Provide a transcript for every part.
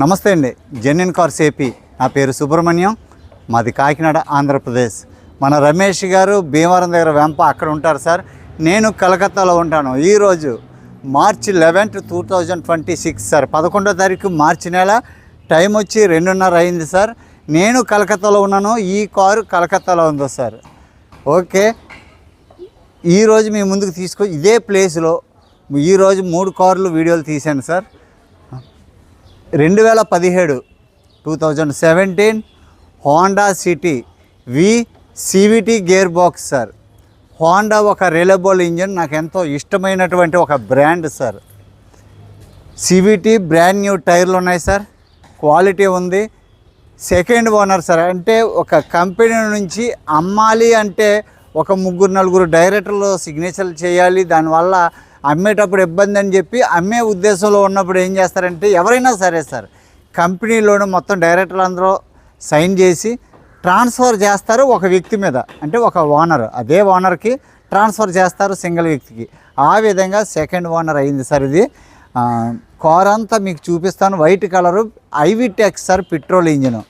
నమస్తే అండి. Genuine cars AP. నా పేరు సుబ్రహ్మణ్యం, మాది కాకినాడ, ఆంధ్రప్రదేశ్. మన రమేష్ గారు భీమవరం దగ్గర వెంప అక్కడ ఉంటారు సార్. నేను కలకత్తాలో ఉంటాను. ఈరోజు మార్చి 11, 2026 సార్, 11వ తారీఖు మార్చి నెల. టైం వచ్చి 2:30 అయింది సార్. నేను కలకత్తాలో ఉన్నాను, ఈ కారు కలకత్తాలో ఉందో సార్. ఓకే, ఈరోజు మీ ముందుకు ఇదే ప్లేస్లో ఈరోజు 3 కార్లు వీడియోలు తీశాను sir. 2017 Honda City CVT gear box sir. Honda ఒక రిలయబుల్ ఇంజిన్, నాకు ఎంతో ఇష్టమైనటువంటి ఒక brand sir. CVT brand new టైర్లు ఉన్నాయి సార్, క్వాలిటీ ఉంది. Second owner sir. అంటే ఒక కంపెనీ నుంచి అమ్మాలి అంటే ఒక 3-4 డైరెక్టర్లు సిగ్నేచర్లు చేయాలి. దానివల్ల అమ్మేటప్పుడు ఇబ్బంది అని చెప్పి అమ్మే ఉద్దేశంలో ఉన్నప్పుడు ఏం చేస్తారంటే ఎవరైనా సరే సార్, కంపెనీలోనూ మొత్తం డైరెక్టర్లు అందరూ సైన్ చేసి ట్రాన్స్ఫర్ చేస్తారు ఒక వ్యక్తి మీద. అంటే ఒక ఓనర్, అదే ఓనర్కి ట్రాన్స్ఫర్ చేస్తారు సింగిల్ వ్యక్తికి. ఆ విధంగా సెకండ్ ఓనర్ అయింది సార్ ఇది. కార్ అంతా మీకు చూపిస్తాను. White colour IVTEC sir, petrol engine.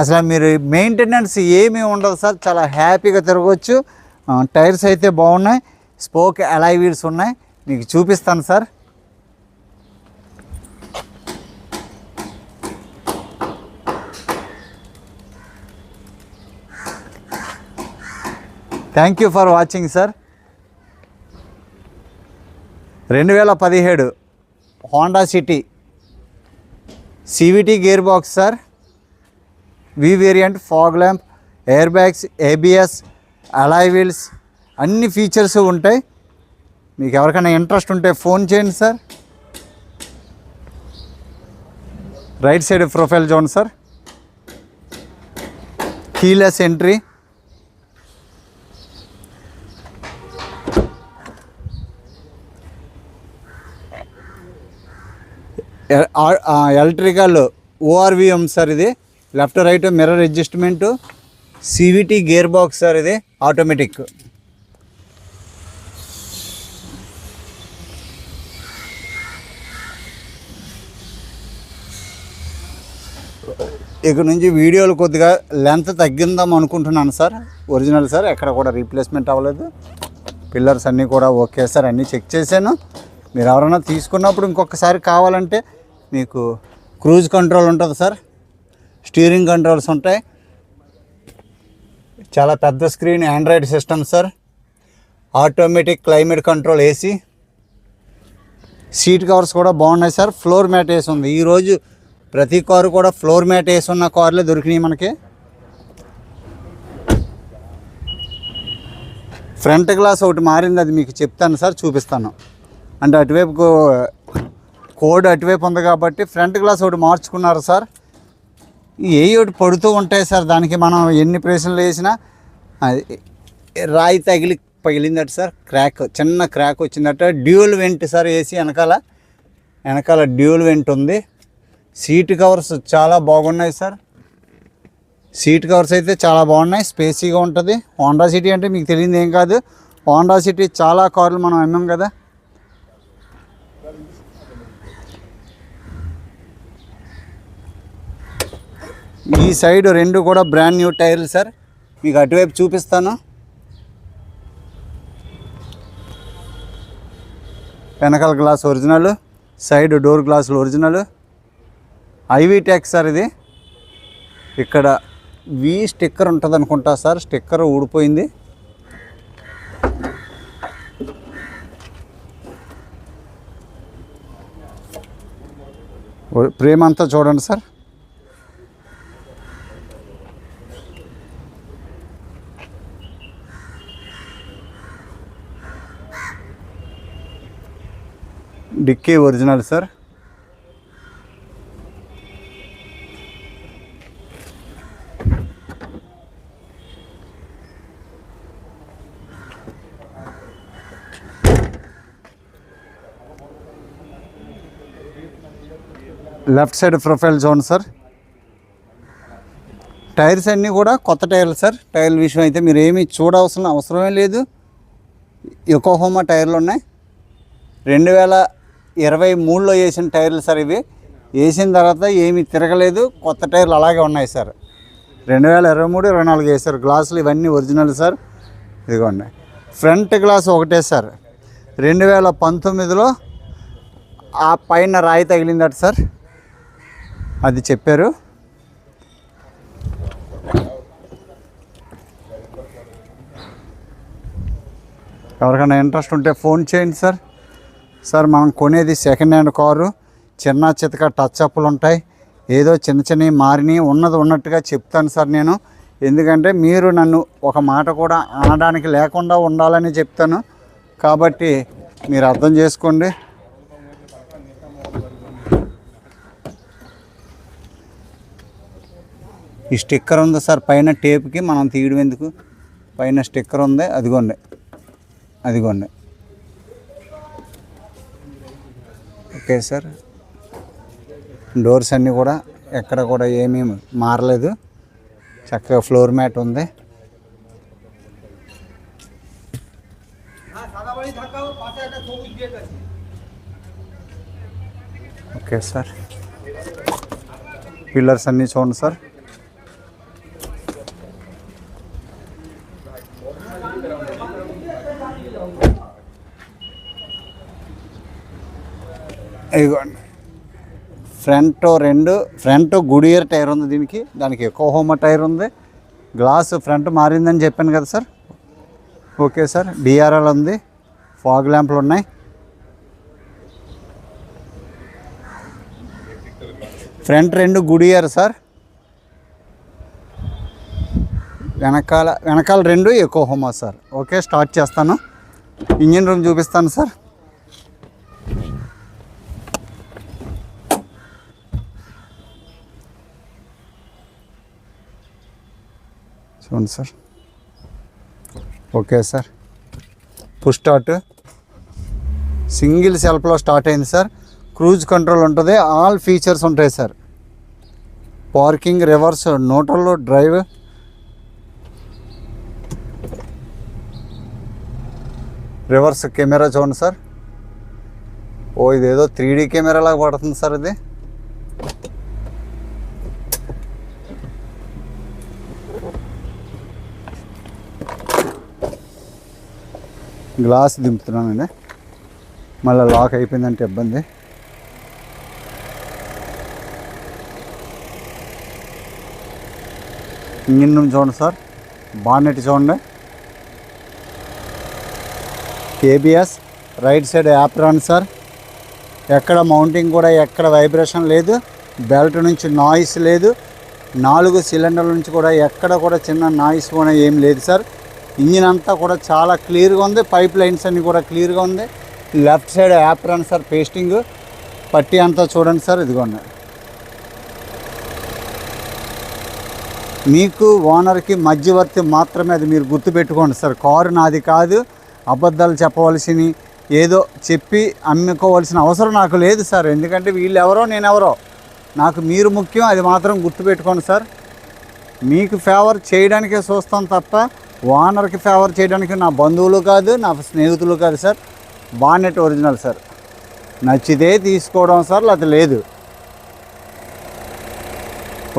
అసలు మీరు మెయింటెనెన్స్ ఏమీ ఉండదు సార్, చాలా హ్యాపీగా తిరగవచ్చు. టైర్స్ అయితే బాగున్నాయి, స్పోక్ అలాయ్ వీల్స్ ఉన్నాయి, మీకు చూపిస్తాను sir. Thank you for watching sir. 2017 Honda City CVT gear box sir. Variant, fog lamp, air bags, ABS, alloy wheels, అన్ని ఫీచర్స్ ఉంటాయి. మీకు ఎవరికైనా ఇంట్రెస్ట్ ఉంటే ఫోన్ చేయండి sir. Right side profile zone sir. Keyless entry, electrical ORVM sir. ఇది left right mirror adjustment. CVT gear box sir, ఇది automatic. ఇక నుంచి వీడియోలు కొద్దిగా లెంత్ తగ్గిందాం అనుకుంటున్నాను సార్. ఒరిజినల్ సార్, ఎక్కడ కూడా రీప్లేస్మెంట్ అవ్వలేదు. పిల్లర్స్ అన్నీ కూడా ఓకే సార్, అన్నీ చెక్ చేశాను. మీరు ఎవరైనా తీసుకున్నప్పుడు ఇంకొకసారి కావాలంటే మీకు క్రూజ్ కంట్రోల్ ఉంటుంది సార్, స్టీరింగ్ కంట్రోల్స్ ఉంటాయి, చాలా పెద్ద screen, Android system sir, automatic climate control AC, seat covers కూడా బాగున్నాయి సార్. ఫ్లోర్ మ్యాట్ వేసి ఉంది. ఈరోజు ప్రతి కారు కూడా ఫ్లోర్ మ్యాట్ వేసి ఉన్న కార్లే దొరికినాయి మనకి. ఫ్రంట్ గ్లాస్ ఒకటి మారింది, అది మీకు చెప్తాను సార్, చూపిస్తాను. అంటే అటువైపు కోడ్ అటువైపు ఉంది కాబట్టి ఫ్రంట్ గ్లాస్ ఒకటి మార్చుకున్నారు సార్. ఒకటి పడుతూ ఉంటాయి సార్, దానికి మనం ఎన్ని ప్రెషన్లు వేసినా రాయి పగిలిందట సార్. క్రాక్, చిన్న క్రాక్ వచ్చిందట. డ్యూయల్ వెంట్ సార్ AC, వెనకాల డ్యూయల్ వెంట్ ఉంది. సీట్ కవర్స్ చాలా బాగున్నాయి సార్. సీట్ కవర్స్ అయితే చాలా బాగున్నాయి, స్పేసీగా ఉంటుంది. హోండా సిటీ అంటే మీకు తెలియదు ఏం కాదు. హోండా సిటీ చాలా కార్లు మనం అమ్మాం కదా. ఈ సైడ్ 2 కూడా బ్రాండ్ న్యూ టైర్లు సార్. మీకు అటువైపు చూపిస్తాను. వెనకాల గ్లాస్ ఒరిజినల్, సైడ్ డోర్ గ్లాసులు ఒరిజినల్. IVTEC సార్ ఇది. ఇక్కడ స్టిక్కర్ ఉంటుంది అనుకుంటా సార్, స్టిక్కర్ ఊడిపోయింది. ఫ్రేమ్ అంతా చూడండి sir. Dicky original sir. Left side profile zone sir. Tyres అన్నీ కూడా కొత్త టైర్లు సార్. టైర్ల విషయం అయితే మీరు ఏమీ చూడవలసిన అవసరమే లేదు. యోకోహామా టైర్లు ఉన్నాయి. 2023లో వేసిన టైర్లు సార్ ఇవి. వేసిన తర్వాత ఏమీ తిరగలేదు, కొత్త టైర్లు అలాగే ఉన్నాయి సార్. 2023, 24 వేశారు. గ్లాసులు ఇవన్నీ ఒరిజినల్ సార్. ఇదిగోండి, ఫ్రంట్ గ్లాస్ ఒకటే సార్. 2019లో ఆ పైన రాయి తగిలిందట సార్, అది చెప్పారు. ఎవరికైనా ఇంట్రెస్ట్ ఉంటే ఫోన్ చేయండి సార్. సార్ మనం కొనేది సెకండ్ హ్యాండ్ కారు, చిన్న చితక టచ్ అప్లు ఉంటాయి, ఏదో చిన్న చిన్నవి మారినవి, ఉన్నది ఉన్నట్టుగా చెప్తాను సార్ నేను. ఎందుకంటే మీరు నన్ను ఒక మాట కూడా అనడానికి లేకుండా ఉండాలని చెప్తాను, కాబట్టి మీరు అర్థం చేసుకోండి. ఈ స్టిక్కర్ ఉంది సార్ పైన టేప్కి, మనం తీయడం ఎందుకు, పైన స్టిక్కర్ ఉంది, అదిగోండి అదిగోండి. ఓకే సార్, డోర్స్ అన్నీ కూడా ఎక్కడ కూడా ఏమీ మారలేదు, చక్కగా ఫ్లోర్ మ్యాట్ ఉంది. ఓకే సార్, పిల్లర్స్ అన్నీ చూడండి సార్. ఇదిగోండి, ఫ్రంట్ గుడియర్ టైర్ ఉంది దీనికి, దానికి ఎకోహోమా టైర్ ఉంది. గ్లాస్ ఫ్రంట్ మారిందని చెప్పాను కదా సార్. ఓకే సార్, డిఆర్ఎల్ ఉంది, ఫాగ్ ల్యాంప్లు ఉన్నాయి. ఫ్రంట్ 2 గుడియర్ సార్, వెనకాల 2 ఎకోహోమా సార్. ఓకే, స్టార్ట్ చేస్తాను, ఇంజిన్ రూమ్ చూపిస్తాను సార్. చూడండి sir. Okay sir, push start, single సెల్ఫ్లో స్టార్ట్ అయింది సార్. క్రూజ్ కంట్రోల్ ఉంటుంది, ఆల్ ఫీచర్స్ ఉంటాయి sir. Parking, reverse, neutral, drive, reverse camera చూడండి సార్. ఓ ఇదేదో 3D కెమెరా లాగా పడుతుంది సార్ ఇది. గ్లాస్ దింపుతున్నానండి, మళ్ళీ లాక్ అయిపోయిందంటే ఇబ్బంది. ఇంజిన్ రూమ్ చూడండి సార్, బానెట్ చూడండి, కేబిఎస్, రైట్ సైడ్ యాప్రాన్ సార్. ఎక్కడ మౌంటింగ్ కూడా ఎక్కడ వైబ్రేషన్ లేదు, బెల్ట్ నుంచి నాయిస్ లేదు, 4 సిలిండర్ల నుంచి కూడా ఎక్కడ కూడా చిన్న నాయిస్ కూడా ఏం లేదు సార్. ఇంజిన్ అంతా కూడా చాలా క్లియర్గా ఉంది, పైప్ లైన్స్ అన్నీ కూడా క్లియర్గా ఉంది. Left side apron sir, pasting పట్టి అంతా చూడండి సార్. ఇదిగోండి, మీకు ఓనర్కి మధ్యవర్తి మాత్రమే, అది మీరు గుర్తుపెట్టుకోండి సార్. కారు నాది కాదు, అబద్ధాలు చెప్పవలసిన ఏదో చెప్పి అమ్ముకోవాల్సిన అవసరం నాకు లేదు సార్. ఎందుకంటే వీళ్ళు ఎవరో నేనెవరో, నాకు మీరు ముఖ్యం, అది మాత్రం గుర్తుపెట్టుకోండి సార్. మీకు ఫేవర్ చేయడానికే చూస్తాం తప్ప ఓనర్కి ఫేవర్ చేయడానికి నా బంధువులు కాదు, నా స్నేహితులు కాదు సార్. బానెట్ ఒరిజినల్ సార్, నచ్చితే తీసుకోవడం సార్, లేకపోతే లేదు.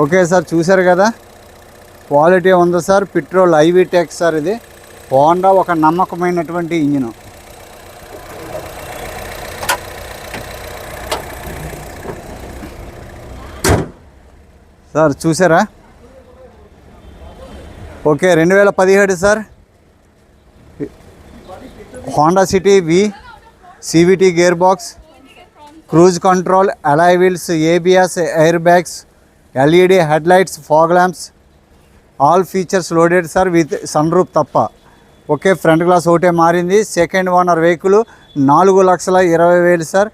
ఓకే సార్, చూశారు కదా, క్వాలిటీ ఉంది sir. Petrol IV tech sir. ఇది హోండా ఒక నమ్మకమైనటువంటి ఇంజిన్. సార్ చూసారా. Okay, 2017 sir, Honda City V, CVT gear box, cruise control, alloy wheels, ABS, air bags, LED headlights, fog lamps, all features loaded sir, with sun roof తప్ప. Okay, front glass ఒకటే మారింది. Second owner vehicle, 4,20,000 sir.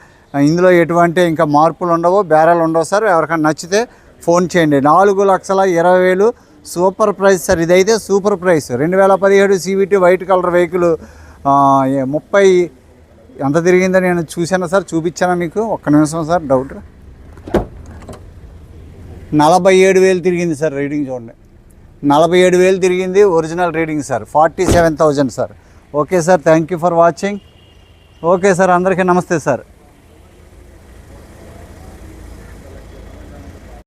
ఇందులో ఎటువంటి ఇంకా మార్పులు ఉండవు, బేరాలు ఉండవు సార్. ఎవరికైనా నచ్చితే ఫోన్ చేయండి. 4,20,000 సూపర్ ప్రైస్ సార్. ఇదైతే super price. 2017 CVT white colour vehicle 30 ఎంత తిరిగిందో నేను చూశాను సార్, చూపించాను మీకు. ఒక్క నిమిషం సార్, డౌట్. 47,000 తిరిగింది సార్. రీడింగ్ చూడండి, 47,000 తిరిగింది. Original reading sir, 47,000 sir. Okay sir, thank you for watching. Okay sir, అందరికీ నమస్తే సార్.